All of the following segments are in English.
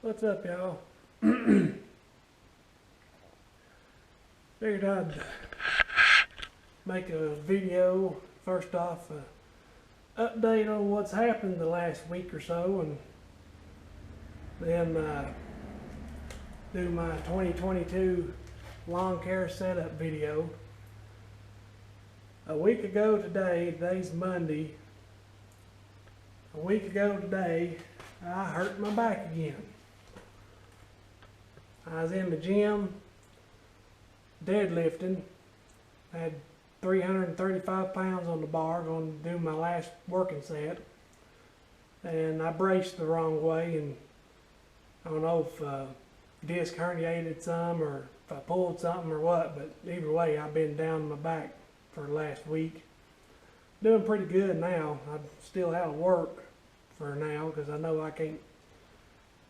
What's up, y'all? Figured I'd make a video, first off, update on what's happened the last week or so, and then do my 2022 lawn care setup video. A week ago today, today's Monday, a week ago today, I hurt my back again. I was in the gym, deadlifting, had 335 pounds on the bar, going to do my last working set, and I braced the wrong way, and I don't know if disc herniated some or if I pulled something or what, but either way I've been down my back for the last week. Doing pretty good now. I'm still out of work for now because I know I can't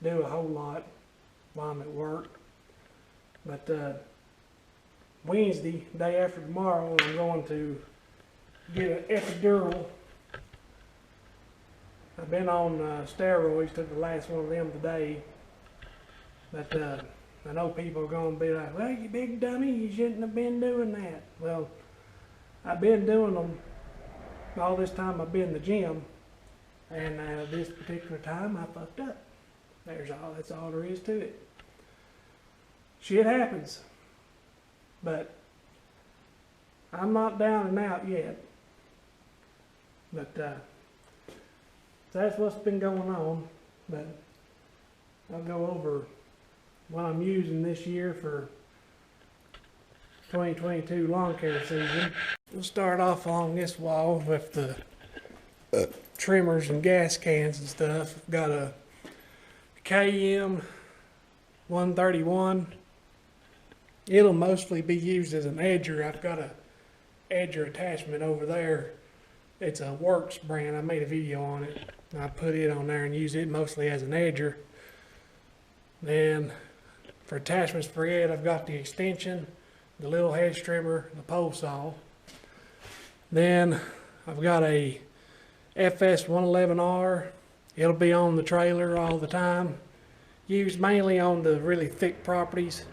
do a whole lot while I'm at work. But Wednesday, day after tomorrow, I'm going to get an epidural. I've been on steroids, took the last one of them today. But I know people are going to be like, well, you big dummy, you shouldn't have been doing that. Well, I've been doing them all this time I've been in the gym, and this particular time I fucked up. That's all there is to it. Shit happens, but I'm not down and out yet. But that's what's been going on. But I'll go over what I'm using this year for 2022 lawn care season. We'll start off along this wall with the trimmers and gas cans and stuff. I've got a KM131. It'll mostly be used as an edger. I've got a edger attachment over there. It's a Works brand. I made a video on it. I put it on there and use it mostly as an edger. Then for attachments for it, I've got the extension, the little hedge trimmer, the pole saw. Then I've got a FS111R. It'll be on the trailer all the time. Used mainly on the really thick properties.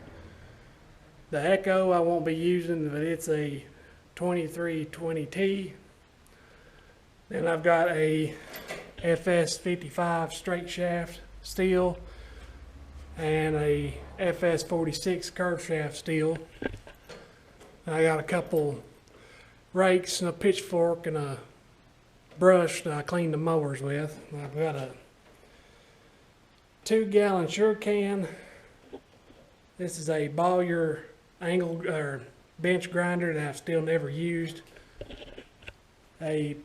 The Echo I won't be using, but it's a 2320T. Then I've got a FS55 straight shaft Stihl and a FS46 curved shaft Stihl. I got a couple rakes and a pitchfork and a brush that I clean the mowers with. I've got a 2-gallon Sure Can. This is a Bowyer angle or bench grinder that I've still never used. A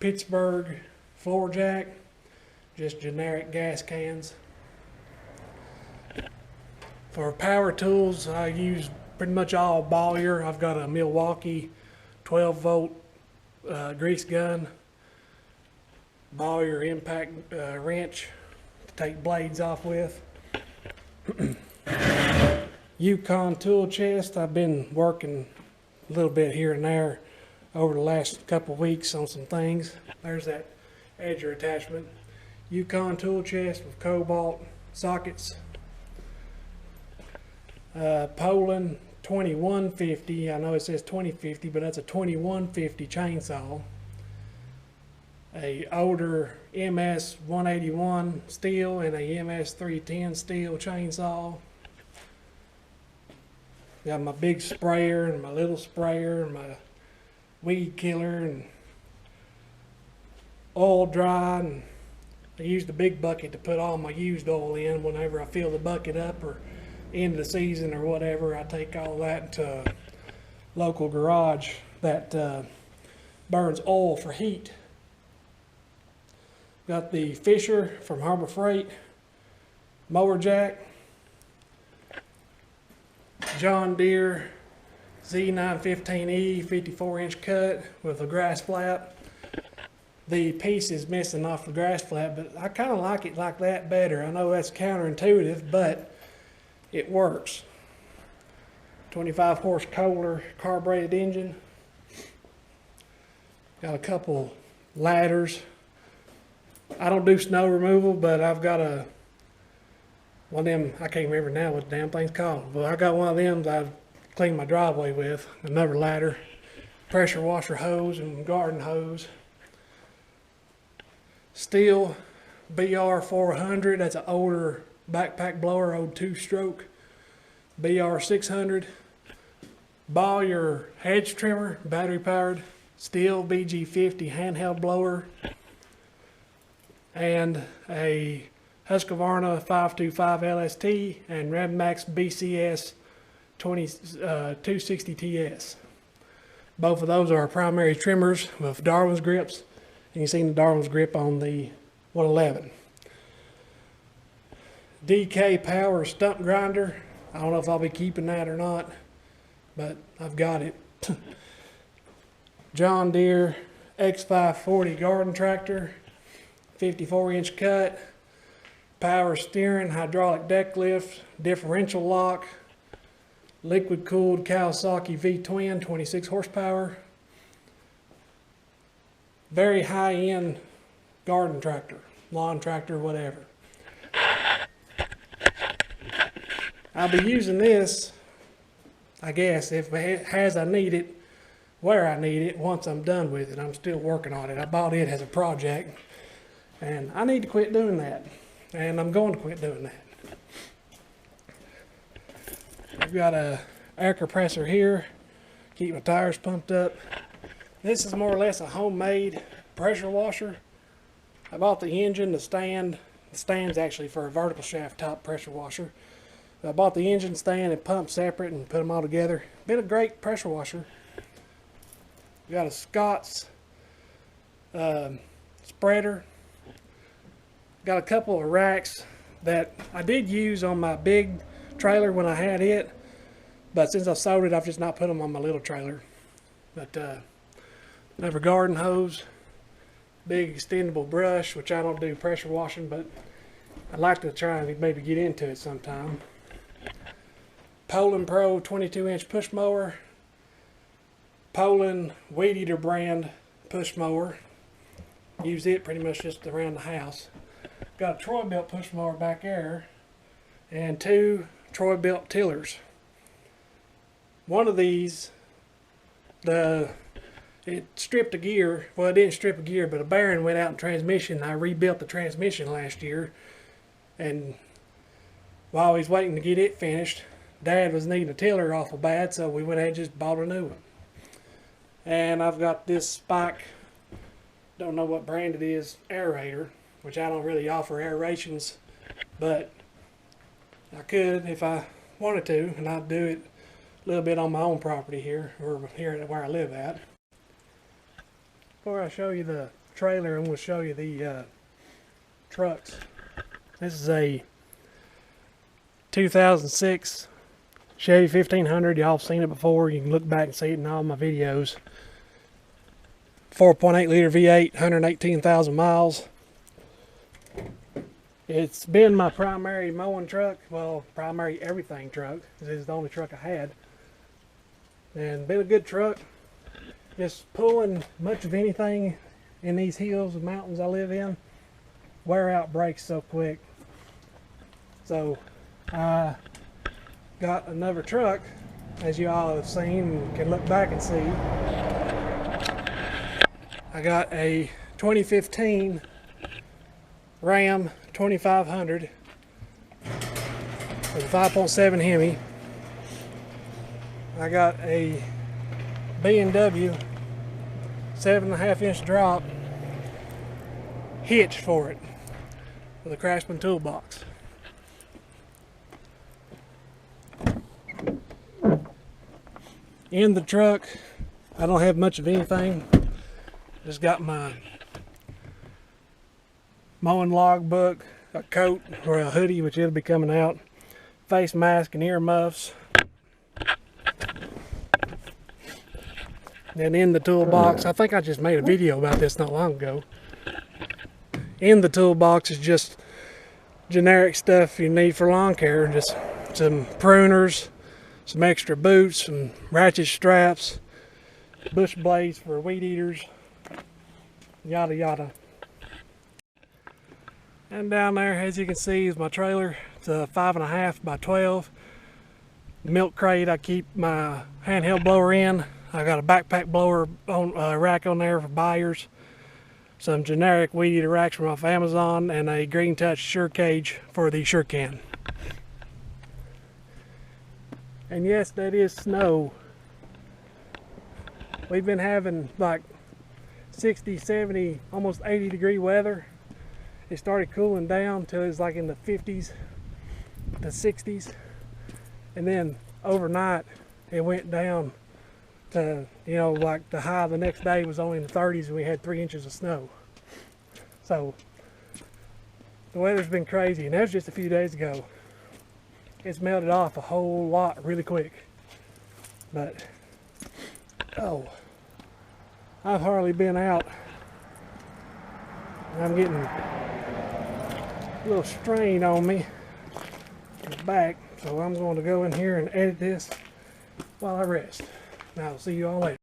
Pittsburgh floor jack, just generic gas cans. For power tools, I use pretty much all Bowyer. I've got a Milwaukee 12-volt grease gun, Bowyer impact wrench to take blades off with. Yukon tool chest. I've been working a little bit here and there over the last couple weeks on some things. There's that edger attachment. Yukon tool chest with cobalt sockets. Poland 2150. I know it says 2050, but that's a 2150 chainsaw. A older MS 181 Stihl and a MS 310 Stihl chainsaw. Got my big sprayer and my little sprayer and my weed killer and oil dry, and I use the big bucket to put all my used oil in. Whenever I fill the bucket up or end of the season or whatever, I take all that to a local garage that burns oil for heat. Got the Fisher from Harbor Freight mower jack. John Deere Z915E 54-inch cut with a grass flap. The piece is missing off the grass flap, but I kind of like it like that better. I know that's counterintuitive, but it works. 25 horse Kohler carbureted engine. Got a couple ladders. I don't do snow removal, but I've got a one of them, I can't remember now what the damn thing's called, but I got one of them that I clean my driveway with, another ladder, pressure washer hose and garden hose. Stihl BR400, that's an older backpack blower, old 2-stroke. BR600. Your hedge trimmer, battery powered. Stihl BG50 handheld blower. And a Husqvarna 525 LST and Redmax BCZ260TS. Both of those are our primary trimmers with Darwin's grips. And you see the Darwin's grip on the 111. DK Power stump grinder. I don't know if I'll be keeping that or not, but I've got it. John Deere X540 garden tractor, 54-inch cut, power steering, hydraulic deck lift, differential lock, liquid cooled Kawasaki V-twin, 26 horsepower. Very high-end garden tractor, lawn tractor, whatever. I'll be using this, I guess, if it has I need it, where I need it, once I'm done with it. I'm still working on it. I bought it as a project, and I need to quit doing that. And I'm going to quit doing that. I've got a air compressor here, keep my tires pumped up. This is more or less a homemade pressure washer. I bought the engine, the stand. The stand's actually for a vertical shaft top pressure washer. I bought the engine stand and pump separate and put them all together. Been a great pressure washer. Got a Scott's spreader. Got a couple of racks that I did use on my big trailer when I had it, but since I sold it, I've just not put them on my little trailer. But another garden hose, big extendable brush, which I don't do pressure washing, but I'd like to try and maybe get into it sometime. Poland Pro 22-inch push mower, Poland Weed Eater brand push mower. Use it pretty much just around the house. Got a Troy-Bilt push mower back there, and 2 Troy-Bilt tillers. One of these, it stripped a gear. Well, it didn't strip a gear, but a bearing went out in transmission. I rebuilt the transmission last year, and while he's waiting to get it finished, Dad was needing a tiller awful bad, so we went ahead and just bought a new one. And I've got this Spike, don't know what brand it is, aerator, which I don't really offer aerations, but I could if I wanted to, and I'd do it a little bit on my own property here, or here where I live at. Before I show you the trailer, I'm going to show you the trucks. This is a 2006 Chevy 1500. Y'all have seen it before. You can look back and see it in all my videos. 4.8 liter V8, 118,000 miles. It's been my primary mowing truck, well, primary everything truck. This is the only truck I had. And been a good truck. Just pulling much of anything in these hills and mountains I live in. Wear out brakes so quick. So I got another truck, as you all have seen and can look back and see. I got a 2015 Ram 2500 with a 5.7 Hemi. I got a B&W 7.5-inch drop hitch for it with a Craftsman toolbox. In the truck, I don't have much of anything. Just got my mowing logbook, a coat or a hoodie, which it'll be coming out, face mask and ear muffs. Then in the toolbox, I think I just made a video about this not long ago. In the toolbox is just generic stuff you need for lawn care, just some pruners, some extra boots, some ratchet straps, bush blades for weed eaters, yada yada. And down there, as you can see, is my trailer. It's a 5.5 by 12. The milk crate I keep my handheld blower in. I got a backpack blower on rack on there for buyers. Some generic weed eater racks from off Amazon, and a Green Touch Sure Cage for the Sure Can. And yes, that is snow. We've been having like 60, 70, almost 80 degree weather. It started cooling down till it was like in the 50s to 60s, and then overnight it went down to, you know, like the high the next day was only in the 30s, and we had 3 inches of snow. So the weather's been crazy, and that was just a few days ago. It's melted off a whole lot really quick. But oh, I've hardly been out. I'm getting a little strain on me in the back, so I'm going to go in here and edit this while I rest. Now, I'll see you all later.